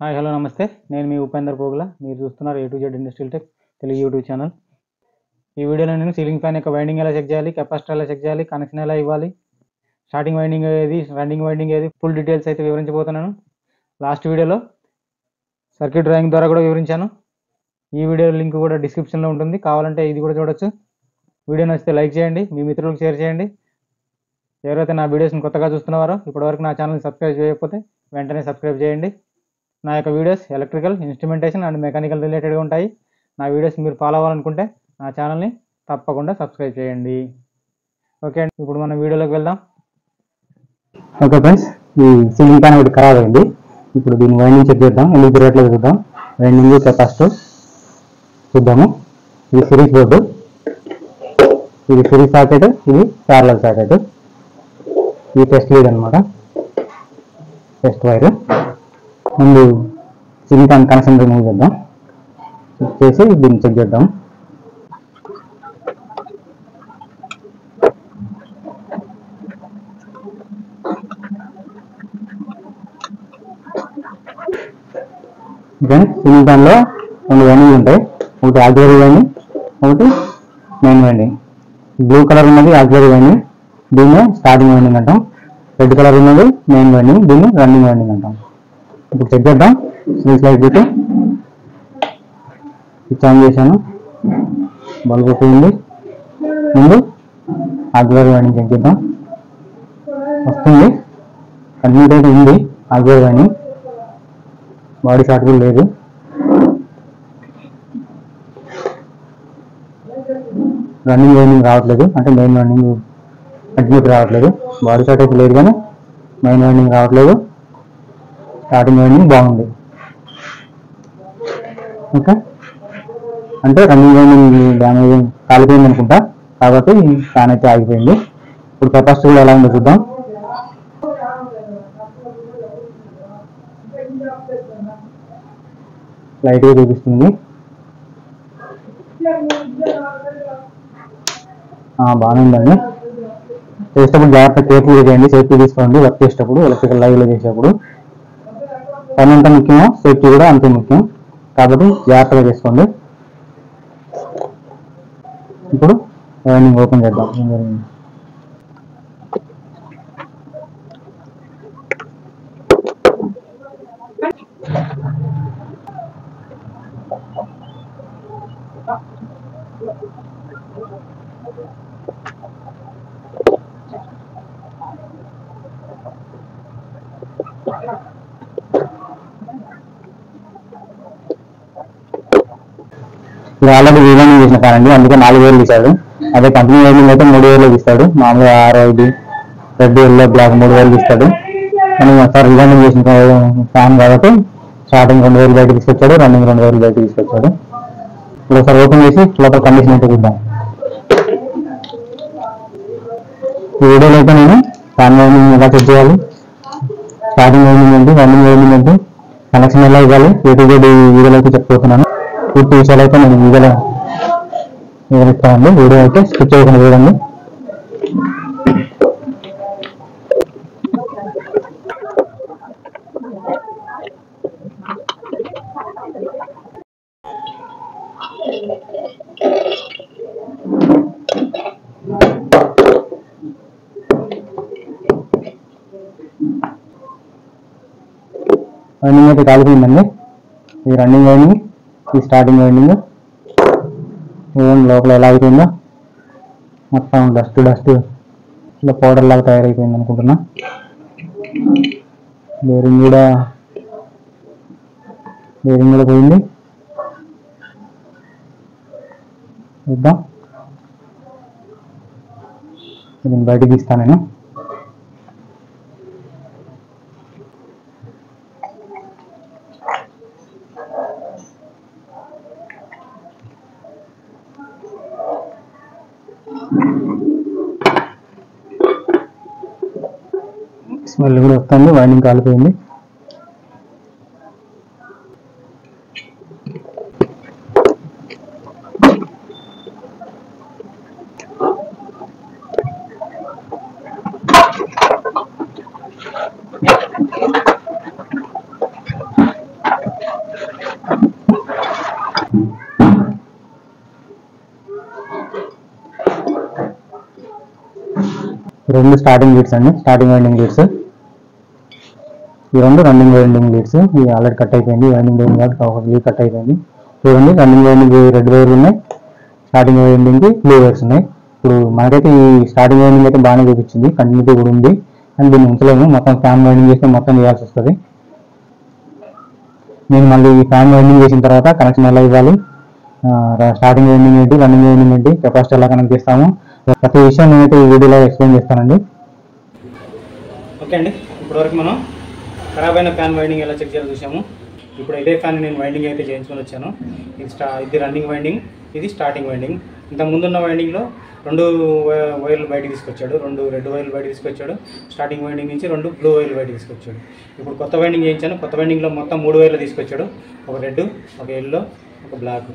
Hi hello నమస్తే. నేను మీ ఉపేందర్ పోగుల. మీరు చూస్తున్నారు A to Z industrial tech Telugu YouTube channel. ఈ వీడియోలో నేను సీలింగ్ ఫ్యాన్ యొక్క వైండింగ్ ఎలా చెక్ చేయాలి, కెపాసిటర్ ఎలా చెక్ చేయాలి, కనెక్షన్ ఎలా ఇవ్వాలి, స్టార్టింగ్ వైండింగ్ ఏది, రన్నింగ్ వైండింగ్ ఏది, ఫుల్ డీటెయిల్స్ అయితే వివరించబోతున్నాను. లాస్ట్ వీడియోలో సర్క్యూట్ డ్రాయింగ్ ద్వారా కూడా వివరించాను. ఈ వీడియో లింక్ కూడా డిస్క్రిప్షన్లో ఉంటుంది, కావాలంటే ఇది కూడా చూడొచ్చు. వీడియో నచ్చితే లైక్ చేయండి, మీ మిత్రులకు షేర్ చేయండి. ఎవరైతే నా వీడియోస్ని కొత్తగా చూస్తున్నారో ఇప్పటివరకు నా ఛానల్ని సబ్స్క్రైబ్ చేయకపోతే వెంటనే సబ్స్క్రైబ్ చేయండి. నా యొక్క videos electrical, instrumentation and mechanical రిలేటెడ్గా ఉంటాయి. నా వీడియోస్ మీరు ఫాలో అవ్వాలనుకుంటే నా ఛానల్ని తప్పకుండా సబ్స్క్రైబ్ చేయండి. ఓకే అండి, ఇప్పుడు మనం వీడియోలోకి వెళ్దాం. ఓకే ఫ్రెండ్స్, ఈ సీలింగ్ ఫ్యాన్ ఒకటి ఖరాబ్ అయింది. ఇప్పుడు దీన్ని వైండింగ్ చెక్ చేద్దాం, ఎందుకు తిరగట్లేదు చూద్దాం. వైండింగ్ కెపాసిటర్ చూద్దాము. ఇది సిరీస్ బోర్డు, ఇది సిరీస్ సాకెట్, ఇది ప్యారలల్ సాకెట్. ఇది టెస్ట్ లీడ్ అనమాట, టెస్ట్ వైర్. ముందు సీలింగ్ ఫ్యాన్ కనెక్షన్ రిమూవ్ చేద్దాం, చేసి దీన్ని చెక్ చేద్దాం. సీలింగ్ ఫ్యాన్ లో 2 వైండింగ్ ఉంటాయి, ఒకటి ఆక్సిలరీ వైండింగ్, ఒకటి మెయిన్ వైండింగ్. బ్లూ కలర్ ఉన్నది ఆక్సిలరీ వైండింగ్, దీన్ని స్టార్టింగ్ వైండింగ్ అంటాం. రెడ్ కలర్ ఉన్నది మెయిన్ వైండింగ్, దీన్ని రన్నింగ్ వైండింగ్ అంటాం. ఇప్పుడు చెక్ చేద్దాం. స్విచ్ లైట్ పెట్టి స్విచ్ ఆన్ చేశాను, బల్బ్ పోయింది. ముందు ఆక్సిలరీ వైండింగ్ చెక్ చేద్దాం. వస్తుంది, కంటిన్యూటీ అయితే ఉంది. ఆక్సిలరీ వైండింగ్ బాడీ షార్ట్ కూడా లేదు. రన్నింగ్ వైండింగ్ రావట్లేదు, అంటే మెయిన్ వైండింగ్ కంటిన్యూటీ రావట్లేదు. బాడీ షార్ట్ అయితే లేదు కానీ మెయిన్ వైండింగ్ రావట్లేదు. స్టార్టింగ్ వైండింగ్ బాగుంది. ఓకే, అంటే రన్నింగ్ వైండింగ్ డ్యామేజ్ కాలిపోయింది అనుకుంటా, కాబట్టి ఫ్యాన్ అయితే ఆగిపోయింది. ఇప్పుడు కెపాసిటర్ కూడా ఎలా ఉందో చూద్దాం. లైట్గా చూపిస్తుంది, బాగానే ఉందండి. చేసేటప్పుడు జాగ్రత్త కేర్ఫుల్గా చేయండి, సేఫ్టీ తీసుకోండి. వర్క్ చేసేటప్పుడు, ఎలక్ట్రికల్ లైవ్లో చేసేటప్పుడు పని ఎంత ముఖ్యమో సేఫ్టీ కూడా అంతే ముఖ్యం, కాబట్టి జాగ్రత్తగా చేసుకోండి. ఇప్పుడు వైండింగ్ ఓపెన్ చేద్దాం. ఇది ఆల్రెడీ రీవైండింగ్ చేసిన ఫ్యాన్ అండి, అందుకే 4 వేలు తీశాడు. అదే కంపెనీ వైండింగ్ అయితే 3 వేలు తీస్తాడు. మామూలుగా 6, 5, రెడ్, ఎల్లో, బ్లాక్ 3 వేలు తీస్తాడు. కానీ ఒకసారి రీవైండింగ్ చేసిన ఫ్యాన్ కాబట్టి స్టార్టింగ్ 2 వేలు బయట తీసుకొచ్చాడు, రన్నింగ్ 2 వేలు బయట తీసుకొచ్చాడు. ఇప్పుడు ఒకసారి ఓపెన్ చేసి లోపల కండిషన్ అయితే చూద్దాం. ఈ వీడియోలో అయితే నేను ఫ్యాన్ వైండింగ్ ఎలా చెక్ చేయాలి, స్టార్టింగ్ వైండింగ్ ఏంటి, రన్నింగ్ వైండింగ్ ఏంటి, కనెక్షన్ ఎలా ఇవ్వాలి, A to Z వీడియోలో అయితే చెప్పుకుంటున్నాను. పూర్తి విషయాలు అయితే నేను వీడియోలో వివరిస్తానండి. వీడియో అయితే స్కిప్ చేయకుండా చూడండి. వైండింగ్ అయితే కాలిపోయిందండి. ఇది రన్నింగ్ వైండింగ్, ఈ స్టార్టింగ్ వైండింగ్. లోపల ఎలా అయిపోయిందో మొత్తం డస్ట్ ఇలా పౌడర్ లాగా తయారైపోయింది అనుకుంటున్నా. బేరింగ్ కూడా పోయింది. చూద్దాం, దీన్ని బయటకు తీస్తాను నేను. స్మెల్ కూడా వస్తుంది, వైండింగ్ కాలిపోయింది. రెండు స్టార్టింగ్ లీడ్స్ అండి, స్టార్టింగ్ వైండింగ్ లీడ్స్. ఈ రెండు రన్నింగ్ వైండింగ్ లీడ్స్. ఇది ఆల్రెడీ కట్ అయిపోయింది, వైండింగ్ వైండింగ్ కాబట్టి ఒక లీడ్ కట్ అయిపోయింది. చూడండి, రన్నింగ్ వైండింగ్ రెడ్ వైర్లు ఉన్నాయి, స్టార్టింగ్ వైండింగ్కి బ్లూ వైర్స్ ఉన్నాయి. ఇప్పుడు మనకైతే ఈ స్టార్టింగ్ వైండింగ్ అయితే బాగానే చూపించింది, కంటిన్యూటీ కూడా ఉంది. అండ్ దీన్ని ఉంచలేము, మొత్తం ఫ్యాన్ వైండింగ్ చేస్తే మొత్తం చేయాల్సి వస్తుంది. నేను మళ్ళీ ఈ ఫ్యాన్ వైండింగ్ చేసిన తర్వాత కనెక్షన్ ఎలా ఇవ్వాలి, స్టార్టింగ్ వైండింగ్ ఏంటి, రన్నింగ్ వైండింగ్ ఏంటి, కెపాసిటీ ఎలా కనెక్ట్ చేస్తాము, ప్రతి విషయం నేనైతే ఈ వీడియోలో ఎక్స్ప్లెయిన్ చేస్తానండి. ఓకే అండి, ఇప్పటివరకు మనం ఖరాబ్ అయిన ఫ్యాన్ వైండింగ్ ఎలా చెక్ చేయాలో చూసాము. ఇప్పుడు ఇదే ఫ్యాన్ నేను వైండింగ్ అయితే చేయించుకొని వచ్చాను. ఇది రన్నింగ్ వైండింగ్, ఇది స్టార్టింగ్ వైండింగ్. ఇంత ముందున్న వైండింగ్లో రెండు వైర్లు బయటకు తీసుకొచ్చాడు, రెండు రెడ్ వైర్లు బయటకు తీసుకొచ్చాడు. స్టార్టింగ్ వైండింగ్ నుంచి రెండు బ్లూ వైర్లు బయటకు తీసుకొచ్చాడు. ఇప్పుడు కొత్త వైండింగ్ చేయించాను. కొత్త వైండింగ్లో మొత్తం 3 వైర్లు తీసుకొచ్చాడు, ఒక రెడ్, ఒక ఎల్లో, ఒక బ్లాక్.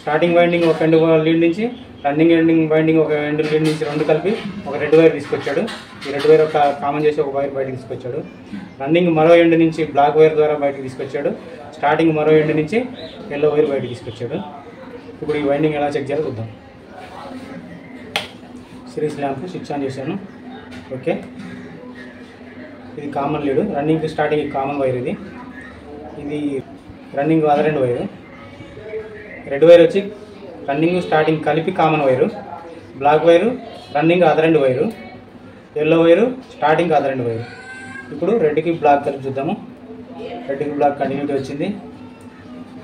స్టార్టింగ్ వైండింగ్ ఒక ఎండ్ లీడ్ నుంచి, రన్నింగ్ వైండింగ్ ఒక ఎండ్ లీడ్ నుంచి రెండు కలిపి ఒక రెడ్ వైర్ తీసుకొచ్చాడు. ఈ రెడ్ వైర్ ఒక కామన్ చేసి ఒక వైర్ బయటకు తీసుకొచ్చాడు. రన్నింగ్ మరో ఎండ్ నుంచి బ్లాక్ వైర్ ద్వారా బయటకు తీసుకొచ్చాడు. స్టార్టింగ్ మరో ఎండ్ నుంచి ఎల్లో వైర్ బయటకు తీసుకొచ్చాడు. ఇప్పుడు ఈ వైండింగ్ ఎలా చెక్ చేయాలో చూద్దాం. సిరీస్ ల్యాంప్ స్విచ్ ఆన్ చేశాను. ఓకే, ఇది common lead, running starting common wire. ఇది running other end wire. Red wire వచ్చి రన్నింగ్ స్టార్టింగ్ కలిపి common wire, black wire running other end wire, yellow wire starting other end wire. ఇప్పుడు రెడ్కి black కలిపి చూద్దాము. రెడ్కి black continuity వచ్చింది,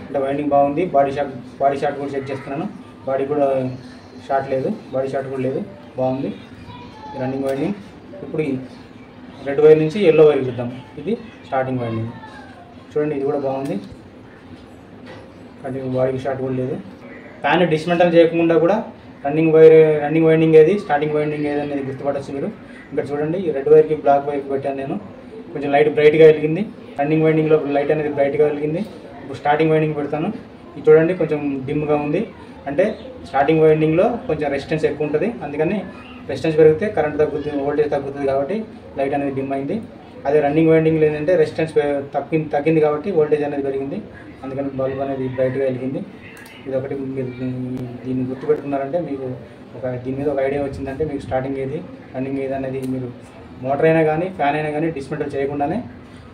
అంటే winding బాగుంది. బాడీ షార్ట్ కూడా చెక్ చేస్తున్నాను, బాడీ కూడా షార్ట్ లేదు, బాడీ షార్ట్ కూడా లేదు, బాగుంది రన్నింగ్ వైండింగ్. ఇప్పుడు రెడ్ వైర్ నుంచి ఎల్లో వైర్ చూద్దాం. ఇది స్టార్టింగ్ వైండింగ్, చూడండి ఇది కూడా బాగుంది, కంటిన్యూ, బాడీకి షార్ట్ కూడా లేదు. ఫ్యాన్ డిస్మెంటల్ చేయకుండా కూడా రన్నింగ్ వైండింగ్ ఏది, స్టార్టింగ్ వైండింగ్ ఏది అనేది గుర్తుపట్టచ్చు మీరు. ఇక్కడ చూడండి, ఈ రెడ్ వైర్కి బ్లాక్ వైర్కి పెట్టాను నేను. కొంచెం లైట్ బ్రైట్గా వెలిగింది, రన్నింగ్ వైండింగ్లో లైట్ అనేది బ్రైట్గా వెలిగింది. ఇప్పుడు స్టార్టింగ్ వైండింగ్ పెడతాను. ఇది చూడండి కొంచెం డిమ్గా ఉంది, అంటే స్టార్టింగ్ వైండింగ్లో కొంచెం రెసిస్టెన్స్ ఎక్కువ ఉంటుంది, అందుకని రెసిస్టెన్స్ పెరిగితే కరెంట్ తగ్గుతుంది, వోల్టేజ్ తగ్గుతుంది కాబట్టి లైట్ అనేది డిమ్ అయింది. అదే రన్నింగ్ వైండింగ్లో ఏంటంటే రెసిస్టెన్స్ తగ్గింది కాబట్టి వోల్టేజ్ అనేది పెరిగింది, అందుకని బల్బ్ అనేది బ్రైట్గా వెలిగింది. ఇది ఒకటి మీరు దీన్ని గుర్తుపెట్టుకున్నారంటే మీకు దీని మీద ఒక ఐడియా వచ్చిందంటే మీకు స్టార్టింగ్ ఏది, రన్నింగ్ ఏది అనేది మీరు మోటార్ అయినా కానీ ఫ్యాన్ అయినా కానీ డిస్మెంటల్ చేయకుండానే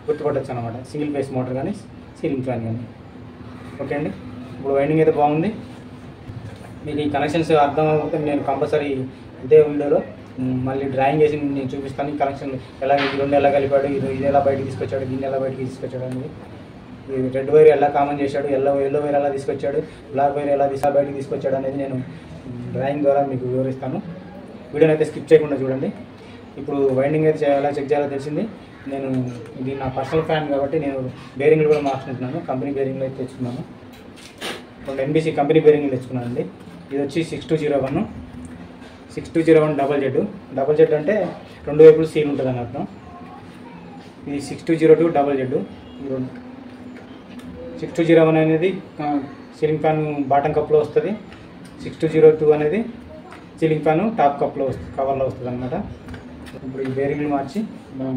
గుర్తుపట్టచ్చు అనమాట. సింగిల్ ఫేస్ మోటార్ కానీ సీలింగ్ ఫ్యాన్ కానీ. ఓకే అండి, ఇప్పుడు వైండింగ్ అయితే బాగుంది. మీకు ఈ కనెక్షన్స్ అర్థం అవుతే నేను కంపల్సరీ ఇదే వీడియోలో మళ్ళీ డ్రాయింగ్ చేసి నేను చూపిస్తాను. ఈ కనెక్షన్ ఎలా, ఇది రెండు ఎలా కలిపాడు, ఇది ఎలా బయటకు తీసుకొచ్చాడు, దీన్ని ఎలా బయటకు తీసుకొచ్చాడు అనేది. ఈ రెడ్ వైర్ ఎలా కామన్ చేశాడు, ఎల్లో వైర్ ఎలా తీసుకొచ్చాడు, బ్లాక్ వైర్ ఎలా బయటకు తీసుకొచ్చాడు అనేది నేను డ్రాయింగ్ ద్వారా మీకు వివరిస్తాను. వీడియోని అయితే స్కిప్ చేయకుండా చూడండి. ఇప్పుడు వైండింగ్ అయితే ఎలా చెక్ చేయాలో తెలిసింది. నేను ఇది నా పర్సనల్ ఫ్యాన్ కాబట్టి నేను బేరింగ్లు కూడా మార్చుకుంటున్నాను. కంపెనీ బేరింగ్లు అయితే తెచ్చుకున్నాను, రెండు NBC కంపెనీ బేరింగ్లు తెచ్చుకున్నాను అండి. ఇది వచ్చి 6201 డబల్ జెడ్ అంటే రెండు వైపులు సీల్ ఉంటుంది అన్నట్టు. ఇది 6202 డబల్ జెడ్. 6201 అనేది సీలింగ్ ఫ్యాన్ బాటమ్ కప్లో వస్తుంది, 6202 అనేది సీలింగ్ ఫ్యాన్ టాప్ కవర్లో వస్తుంది అనమాట. ఇప్పుడు ఈ బేరింగ్లు మార్చి మనం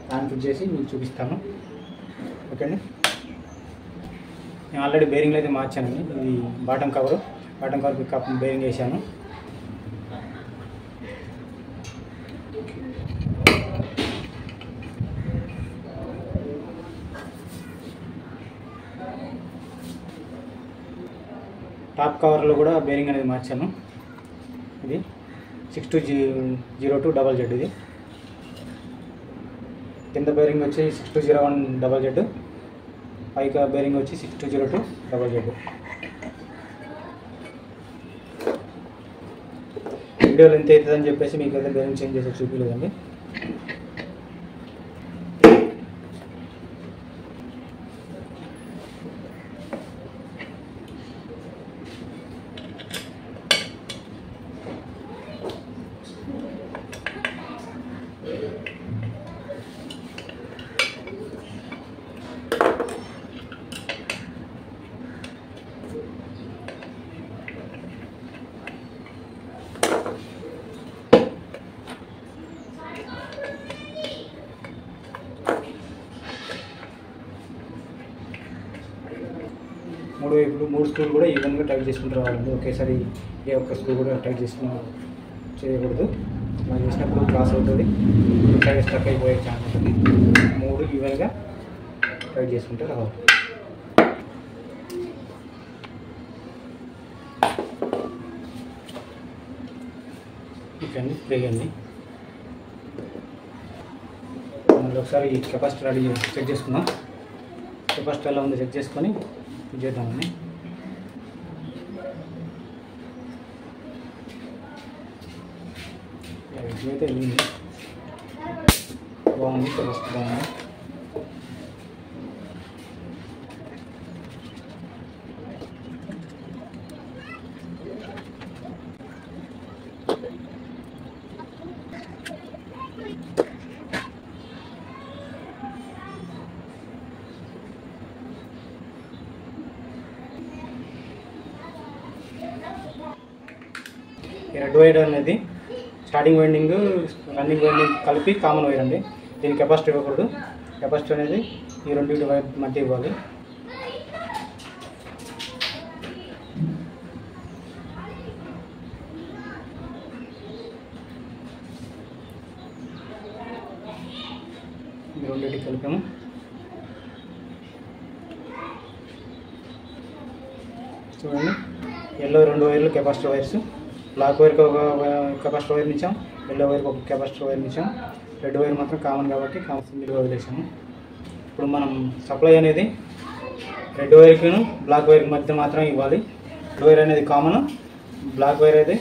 ఫ్యాన్ ఫిట్ చేసి మీకు చూపిస్తాను. ఓకే అండి, నేను ఆల్రెడీ బేరింగ్లు అయితే మార్చానండి. ఇది బాటమ్ కవర్కి బేరింగ్ వేసాను. టాప్ కవర్లో కూడా బేరింగ్ అనేది మార్చాను. ఇది 6202 డబల్ జెడ్. ఇది కింద బేరింగ్ వచ్చి 6201 డబల్ జెడ్, పైగా బేరింగ్ వచ్చి 6202 డబల్ జెడ్. వీడియోలో ఎంత అవుతుందని చెప్పేసి మీకు అయితే బేరింగ్ చేంజ్ చేసి చూపించలేదండి. మూడు వైపులు 3 స్క్రూలు కూడా ఈవెన్గా టైట్ చేసుకుంటూ రావాలండి. ఒకేసారి ఏ ఒక్క స్క్రూ కూడా టైట్ చేయకూడదు. మనం చేసినప్పుడు క్రాస్ అవుతుంది, సైడ్ స్ట్రక్ అయిపోయే ఛాన్స్ ఉంటుంది. 3 ఈవెన్గా టైట్ చేసుకుంటే రావాలి. ఇట్లండి ఫ్రీ అండి. మళ్ళీ ఒకసారి ఈ కెపాసిటర్ రెడీ చెక్ చేసుకుందాం. కెపాసిటర్ ఎలా ఉందో చెక్ చేసుకొని ఇది చేద్దామండి. ఇట్లయితే వెళ్ళింది, బాగుంది, కెపాసిటర్ బాగుంది. ఈ రెడ్ వైర్ అనేది స్టార్టింగ్ వైండింగ్ రన్నింగ్ వైండింగ్ కలిపి కామన్ వైర్ అండి. దీనికి కెపాసిటర్ ఇవ్వకూడదు. కెపాసిటర్ అనేది ఈ రెండింటి వైర్ మధ్య ఇవ్వాలి. ఈ రెండింటికి కలిపాము. చూడండి, ఎల్లో 2 వైర్లు కెపాసిటర్ వైర్స్, బ్లాక్ వైర్కి ఒక కెపాసిటర్ వైర్ ఇచ్చాం, ఎల్లో వైర్కి ఒక కెపాసిటర్ వైర్ ఇచ్చాం. రెడ్ వైర్ మాత్రం కామన్ కాబట్టి సింగిల్గా వదిలేసాము. ఇప్పుడు మనం సప్లై అనేది రెడ్ వైర్కి బ్లాక్ వైర్కి మధ్య మాత్రం ఇవ్వాలి. రెడ్ వైర్ అనేది కామన్, బ్లాక్ వైర్ అయితే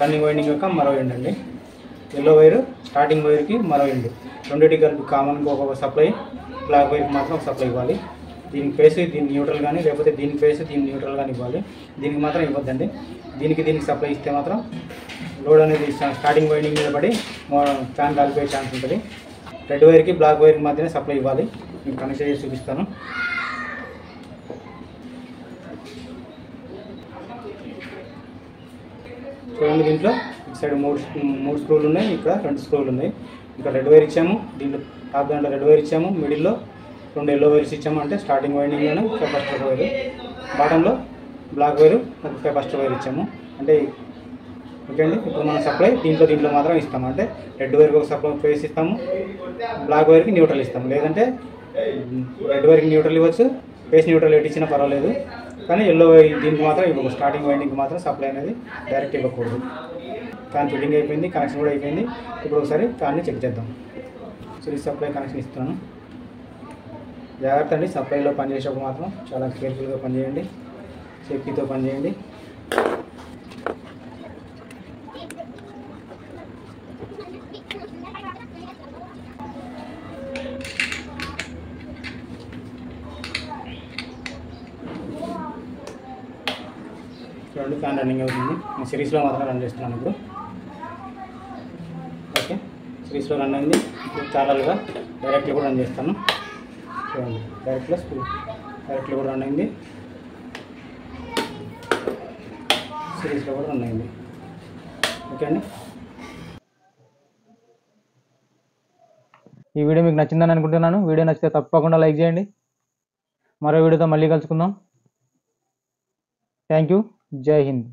రన్నింగ్ వైండింగ్ యొక్క మరో ఎండ్ అండి. ఎల్లో వైర్ స్టార్టింగ్ వైర్కి మరో ఎండ్. రెండింటికి కలిపి కామన్గా ఒక సప్లై, బ్లాక్ వైర్కి మాత్రం ఒక సప్లై ఇవ్వాలి. దీనికి ఫేస్ దీనికి న్యూట్రల్ కానీ, లేకపోతే దీనికి ఫేస్ దీనికి న్యూట్రల్ కానీ ఇవ్వాలి. దీనికి మాత్రం ఇవ్వద్దండి. దీనికి సప్లై ఇస్తే మాత్రం లోడ్ అనేది స్టార్టింగ్ వైండింగ్ మీద పడి ఫ్యాన్ కాలిపోయే ఛాన్స్ ఉంటుంది. రెడ్ వైర్కి బ్లాక్ వైర్కి మాత్రమే సప్లై ఇవ్వాలి. మీకు కనెక్షన్ చేసి చూపిస్తాను. చూడండి, దీంట్లో ఇటు సైడ్ మూడు స్క్రూలు ఉన్నాయి, ఇక్కడ 2 స్క్రూలు ఉన్నాయి. ఇక్కడ రెడ్ వైర్ ఇచ్చాము, దీంట్లో టాప్ దాంట్లో రెడ్ వైర్ ఇచ్చాము, మిడిల్లో 2 ఎల్లో వైర్స్ ఇచ్చాము, అంటే స్టార్టింగ్ వైండింగ్లోనే కెపాసిటర్ వైర్, బాటంలో బ్లాక్ వైర్ ఒక కెపాసిటర్ వైర్ ఇచ్చాము. అంటే ఓకే అండి. ఇప్పుడు మనం సప్లై దీంట్లో మాత్రం ఇస్తాము. అంటే రెడ్ వైర్కి ఒక సప్లై ఫేస్ ఇస్తాము, బ్లాక్ వైర్కి న్యూట్రల్ ఇస్తాము. లేదంటే రెడ్ వైర్కి న్యూట్రల్ ఇవ్వచ్చు, ఫేస్ న్యూట్రల్ ఎటు ఇచ్చినా పర్వాలేదు. కానీ ఎల్లో దీనికి మాత్రం ఇవ్వకూడదు. స్టార్టింగ్ వైండింగ్కి మాత్రం సప్లై అనేది డైరెక్ట్ ఇవ్వకూడదు. ఫ్యాన్ ఫిట్టింగ్ అయిపోయింది, కనెక్షన్ కూడా అయిపోయింది. ఇప్పుడు ఒకసారి ఫ్యాన్ని చెక్ చేద్దాం. సిరీస్ సప్లై కనెక్షన్ ఇస్తున్నాను. జాగ్రత్త అండి, సప్లైలో పనిచేసేటప్పుడు మాత్రం చాలా కేర్ఫుల్గా పనిచేయండి, సేఫ్టీతో పనిచేయండి. చూడండి, ఫ్యాన్ రన్నింగ్ అవుతుంది. నేను సిరీస్లో మాత్రం రన్ చేస్తున్నాను ఇప్పుడు. ఓకే, సిరీస్లో రన్ అయింది. ఇప్పుడు ప్యారల్గా డైరెక్ట్లో కూడా రన్ చేస్తాను. చూడండి, డైరెక్ట్లో కూడా రన్ అయింది, సిరీస్లో కూడా రన్ అయింది. ఓకే అండి. ఈ వీడియో మీకు నచ్చిందని అనుకుంటున్నాను. వీడియో నచ్చితే తప్పకుండా లైక్ చేయండి. మరో వీడియోతో మళ్ళీ కలుసుకుందాం. Thank you. జై హింద్.